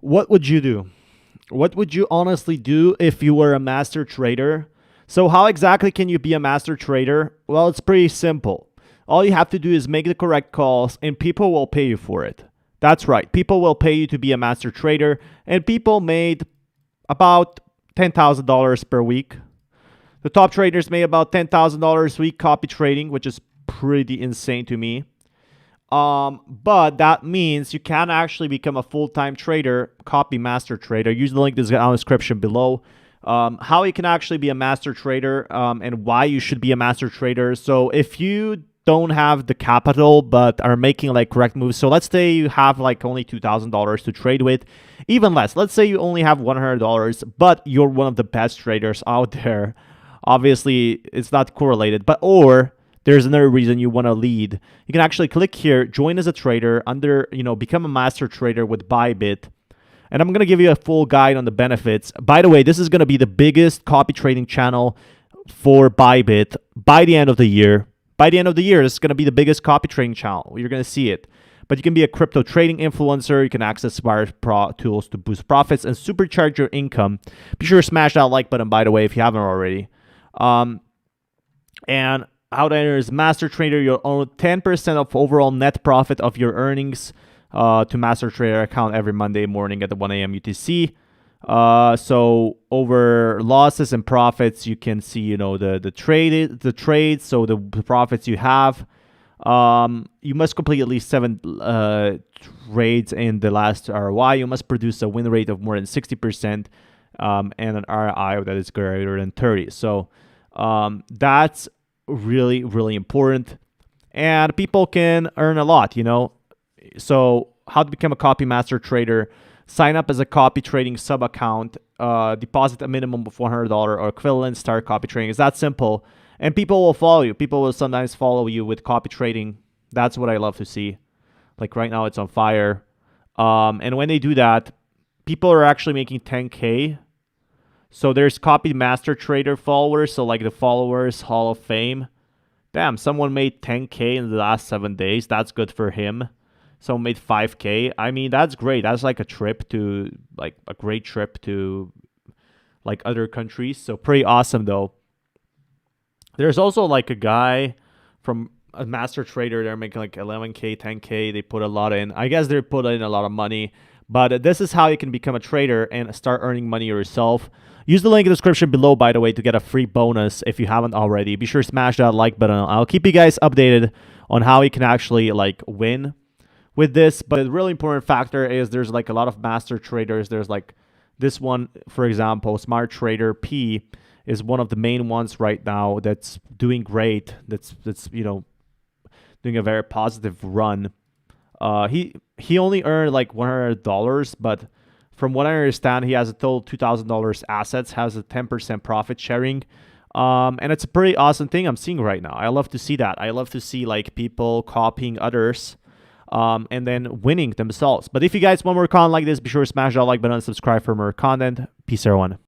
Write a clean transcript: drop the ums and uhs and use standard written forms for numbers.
What would you do? What would you honestly do if you were a master trader? So how exactly can you be a master trader? Well, it's pretty simple. All you have to do is make the correct calls and people will pay you for it. That's right. People will pay you to be a master trader, and people made about $10,000 per week. The top traders made about $10,000 a week copy trading, which is pretty insane to me. But that means you can actually become a full-time trader, copy master trader. Use the link that's in the description below. How you can actually be a master trader, and why you should be a master trader. So if you don't have the capital but are making like correct moves, so let's say you have like only $2,000 to trade with, even less. Let's say you only have $100, but you're one of the best traders out there. Obviously, it's not correlated, but or there's another reason you want to lead. You can actually click here, join as a trader under, become a master trader with BYBIT. And I'm going to give you a full guide on the benefits. By the way, this is going to be the biggest copy trading channel for BYBIT by the end of the year. By the end of the year, this is going to be the biggest copy trading channel. You're going to see it. But you can be a crypto trading influencer. You can access various tools to boost profits and supercharge your income. Be sure to smash that like button, by the way, if you haven't already. And how to enter is master trader. You'll own 10% of overall net profit of your earnings to master trader account every Monday morning at the 1 a.m. UTC. So over losses and profits, you can see, the trades, so the profits you have. You must complete at least 7 trades in the last ROI. You must produce a win rate of more than 60%, and an ROI that is greater than 30. So that's really, really important. And people can earn a lot, So how to become a copy master trader? Sign up as a copy trading sub account, deposit a minimum of $100 or equivalent, start copy trading. It's that simple. And people will follow you. People will sometimes follow you with copy trading. That's what I love to see. Like right now, it's on fire. And when they do that, people are actually making 10K. So there's copy master trader followers. So like the followers Hall of Fame. Damn, someone made 10K in the last 7 days. That's good for him. Someone made 5K. I mean, that's great. That's like a trip to, like a great trip to like other countries. So pretty awesome though. There's also like a guy from a master trader. They're making like 11K, 10K. They put a lot in. I guess they put in a lot of money. But this is how you can become a trader and start earning money yourself. Use the link in the description below, by the way, to get a free bonus if you haven't already. Be sure to smash that like button. I'll keep you guys updated on how you can actually like win with this. But a really important factor is there's like a lot of master traders. There's like this one, for example, Smart Trader P is one of the main ones right now that's doing great. That's doing a very positive run. He only earned like $100, but from what I understand, he has a total $2,000 assets, has a 10% profit sharing. And it's a pretty awesome thing I'm seeing right now. I love to see that. I love to see like people copying others, and then winning themselves. But if you guys want more content like this, be sure to smash that like button and subscribe for more content. Peace, everyone.